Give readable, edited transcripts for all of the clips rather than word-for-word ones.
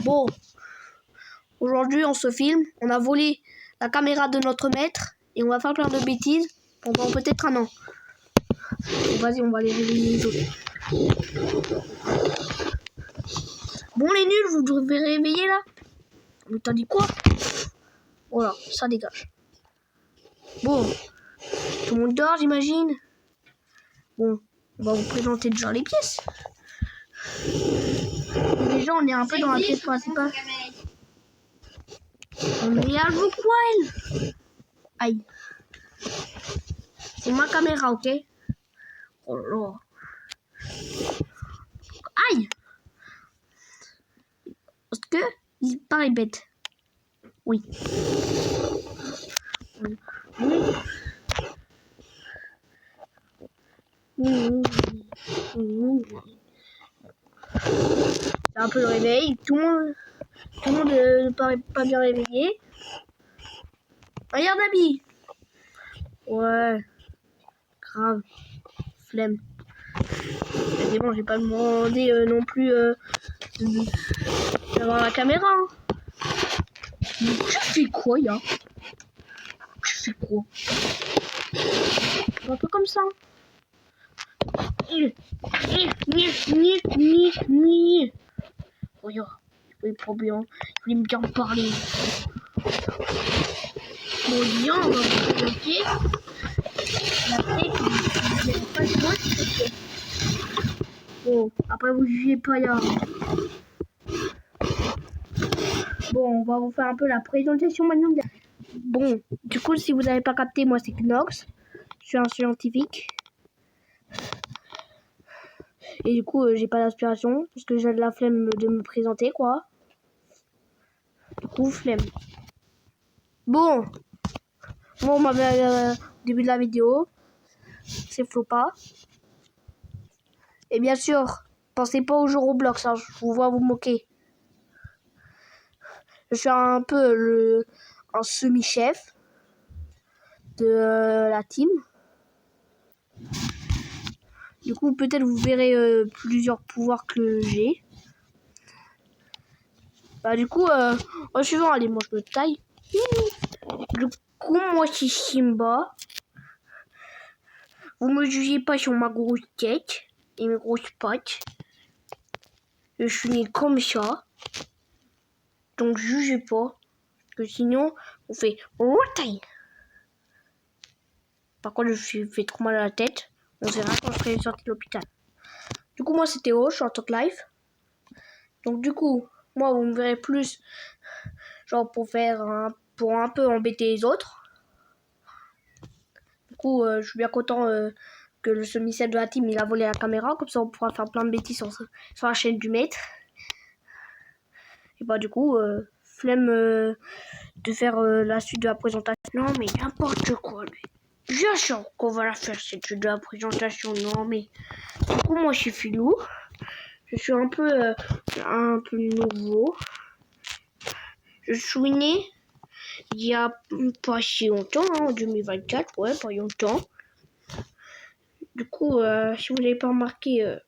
Bon, aujourd'hui on se filme, on a volé la caméra de notre maître et on va faire plein de bêtises pendant peut-être un an. Vas-y, on va les réveiller les autres. Bon les nuls, vous devez réveiller là. Mais t'as dit quoi? Voilà, ça dégage. Bon, tout le monde dort j'imagine. Bon, on va vous présenter déjà les pièces. Déjà on est un peu dans la pièce principale. On est à jouer quoi elle? Aïe. C'est ma caméra, ok? Oh là là. Aïe! Parce que il paraît bête. Oui. C'est un peu le réveil. Tout le monde ne paraît pas bien réveillé. Regarde Abby. Ouais. Grave. Flemme. Mais bon, j'ai pas demandé non plus d'avoir la caméra. Hein. Mais tu fais quoi, ya? Tu fais quoi? Un peu comme ça. Regarde, il est trop bien. Il aime bien me parler. Bon, bien, on va vous présenter. Bon, après vous jugez pas là. Bon, on va vous faire un peu la présentation maintenant. Bon, du coup, si vous n'avez pas capté, moi c'est Knox. Je suis un scientifique. Et du coup, j'ai pas d'inspiration parce que j'ai de la flemme de me présenter, quoi. Du coup, flemme. Bon, moi on m'avait au début de la vidéo. C'est Flopa. Et bien sûr, pensez pas au jeu Roblox, hein, je vous vois vous moquer. Je suis un peu un semi-chef de la team. Du coup, peut-être vous verrez plusieurs pouvoirs que j'ai. Bah du coup, au suivant, allez, moi je me taille. Du coup, moi c'est Simba. Vous me jugez pas sur ma grosse tête et mes grosses pattes. Je suis né comme ça. Donc jugez pas. Parce que sinon, on fait taille. Par contre, je fais trop mal à la tête. On verra quand je serai sorti de l'hôpital. Du coup, moi c'était Théo, je suis en talk live. Donc du coup, moi vous me verrez plus genre pour un peu embêter les autres. Du coup, je suis bien content que le semi-chef de la team il a volé la caméra, comme ça on pourra faire plein de bêtises sur la chaîne du maître. Et bah du coup, flemme de faire la suite de la présentation. Non mais n'importe quoi lui. Bien sûr qu'on va la faire cette suite de la présentation. Non mais du coup moi je suis Filou. Je suis un peu nouveau. Je suis né il y a pas si longtemps, hein, en 2024, ouais, pas longtemps. Du coup, si vous n'avez pas remarqué,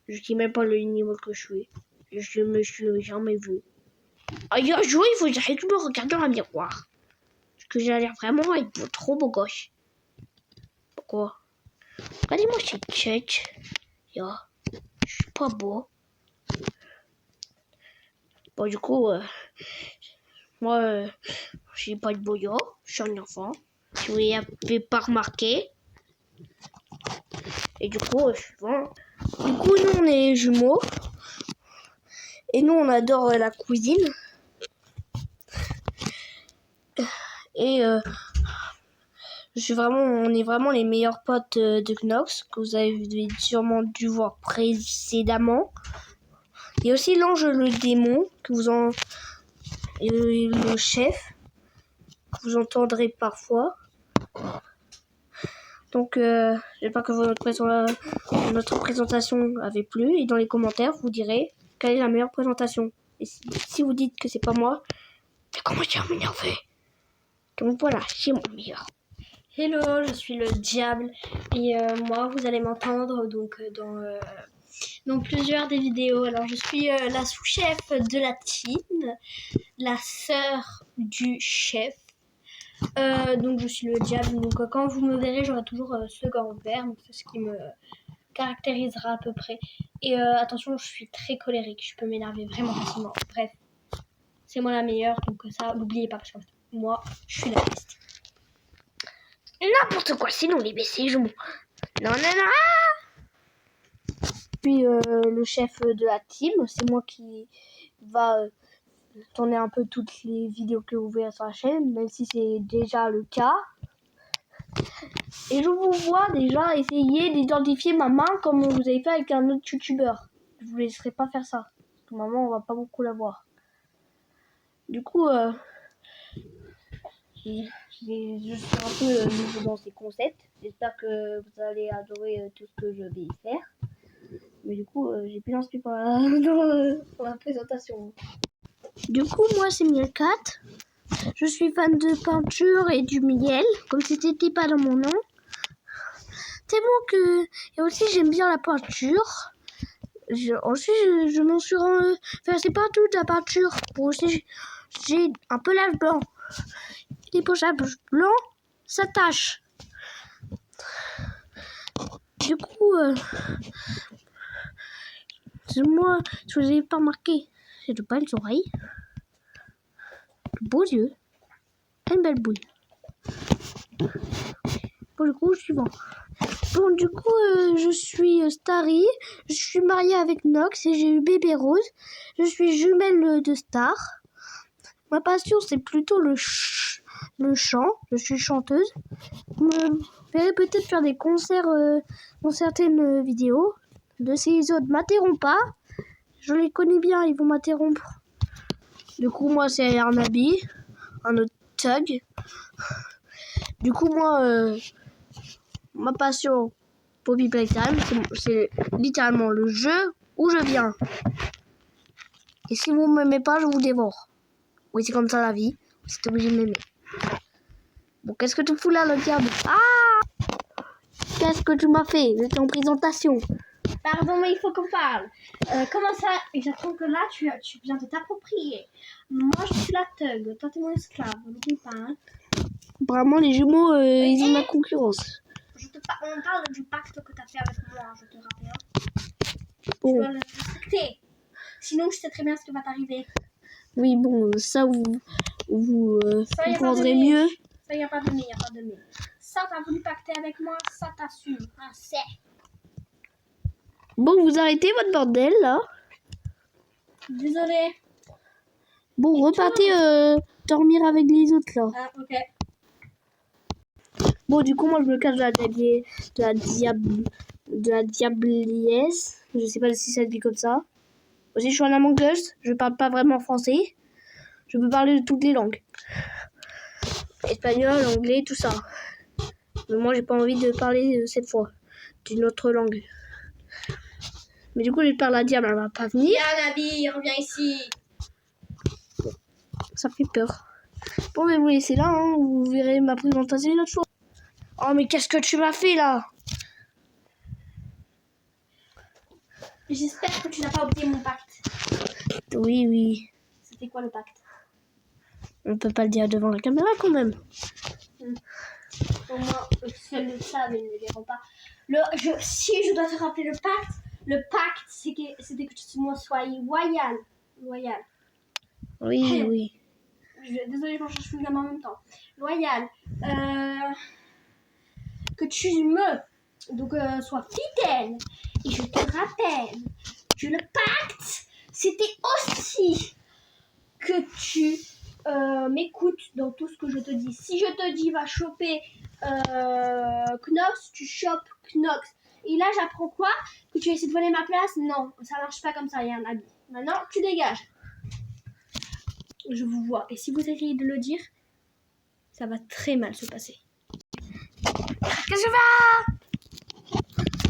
je dis même pas le niveau que je suis. Je me suis jamais vu. Il y a un jour, il faut que je me regarde dans un miroir. Parce que j'ai l'air vraiment être trop beau gosse. Pourquoi? Regardez-moi cette tête. Je suis pas beau. Bon, du coup, moi, j'ai pas de boyo. Je suis un enfant. Si vous n'avez pas remarqué. Et du coup, du coup, nous, on est jumeaux. Et nous, on adore la cuisine. Et on est vraiment les meilleurs potes de Knox, que vous avez sûrement dû voir précédemment. Il y a aussi l'ange le démon, et le chef, que vous entendrez parfois. Donc, j'espère que notre présentation avait plu. Et dans les commentaires, vous direz quelle est la meilleure présentation. Et si vous dites que c'est pas moi, ça commence à m'énerver. Donc voilà, c'est mon meilleur. Hello, je suis le diable et moi vous allez m'entendre donc dans dans plusieurs des vidéos. Alors, je suis la sous-chef de la team, la sœur du chef. Donc, je suis le diable. Donc, quand vous me verrez, j'aurai toujours ce gant vert. Donc, c'est ce qui me caractérisera à peu près. Et attention, je suis très colérique. Je peux m'énerver vraiment facilement. Bref, c'est moi la meilleure. Donc, ça, n'oubliez pas. Parce que moi, je suis la best. N'importe quoi, sinon les baisser, je m'en... Non, non, non. Puis le chef de la team, c'est moi qui va tourner un peu toutes les vidéos que vous verrez sur la chaîne, même si c'est déjà le cas. Et je vous vois déjà essayer d'identifier ma main comme vous avez fait avec un autre youtubeur. Je vous laisserai pas faire ça, parce que maman on va pas beaucoup la voir. Du coup, je suis un peu nouveau dans ces concepts. J'espère que vous allez adorer tout ce que je vais y faire. Mais du coup, j'ai plus l'inspi pour la présentation. Du coup, moi, c'est Mielcat. Je suis fan de peinture et du miel, comme si c'était pas dans mon nom. C'est bon que... Et aussi, j'aime bien la peinture. Je m'en suis versé partout de la peinture. Pour aussi, j'ai un pelage blanc. Les pochages blancs, ça tâche. Du coup, moi, je vous ai pas remarqué, j'ai de belles oreilles, de beaux yeux, et une belle bouille. Bon, du coup, suivant. Bon, du coup, je suis Starry, je suis mariée avec Nox et j'ai eu bébé Rose. Je suis jumelle de Star. Ma passion, c'est plutôt le chant. Je suis chanteuse. Vous me verrez peut-être faire des concerts dans certaines vidéos. De ces autres, m'interrompt pas. Je les connais bien, ils vont m'interrompre. Du coup, moi, c'est Arnabi, un autre thug. Du coup, moi, ma passion, Poppy Playtime, c'est littéralement le jeu où je viens. Et si vous ne m'aimez pas, je vous dévore. Oui, c'est comme ça la vie. Vous êtes obligé de m'aimer. Bon, qu'est-ce que tu fous là, le diable? Ah! Qu'est-ce que tu m'as fait? J'étais en présentation. Pardon, mais il faut qu'on parle. Comment ça? J'attends que là, tu viens de t'approprier. Moi, je suis la thug. Toi, t'es mon esclave. N'oublie pas, hein. Apparemment, les jumeaux, ils ont la concurrence. On parle du pacte que t'as fait avec moi, je te rappelle. Bon. Tu dois le respecter. Sinon, je sais très bien ce qui va t'arriver. Oui, bon, ça, vous comprendrez mieux. Ça, y a pas de mais, Ça, t'as voulu pacter avec moi, ça t'assume. Ah, c'est. Bon, vous arrêtez votre bordel, là. Désolée. Bon, repartez dormir avec les autres, là. Ah, ok. Bon, du coup, moi, je me cache de la diabliesse. Je sais pas si ça se dit comme ça. Aussi, je suis en Among Us. Je parle pas vraiment français. Je peux parler de toutes les langues. Espagnol, anglais, tout ça. Mais moi, j'ai pas envie de parler cette fois d'une autre langue. Mais du coup, j'espère la diable, elle va pas venir. Viens, Nabi, reviens ici. Ça fait peur. Bon, mais vous laissez là, hein. Vous verrez ma présentation une autre fois. Oh, mais qu'est-ce que tu m'as fait, là? J'espère que tu n'as pas oublié mon pacte. Oui, oui. C'était quoi le pacte? On peut pas le dire devant la caméra, quand même. Au moins, seuls le savent, ils ne le verront pas. Si je dois te rappeler le pacte, c'était que tu sois loyal. Loyal. Oui, oui. Désolée, je cherche plus en même temps. Loyal. Que tu sois fidèle. Et je te rappelle que le pacte, c'était aussi que tu m'écoutes dans tout ce que je te dis. Si je te dis va choper Knox, tu chopes Knox. Et là, j'apprends quoi? Que tu essaies de voler ma place? Non, ça marche pas comme ça, il y a un habit. Maintenant, tu dégages. Je vous vois. Et si vous essayez de le dire, ça va très mal se passer. Qu'est-ce que je fais?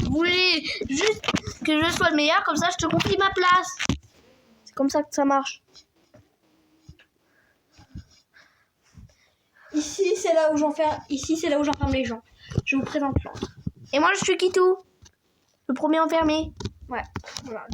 Vous voulez juste que je sois le meilleur, comme ça je te confie ma place. C'est comme ça que ça marche. Ici, c'est là où j'enferme les gens. Je vous présente l'autre. Et moi je suis Kitou, le premier enfermé. Ouais, voilà.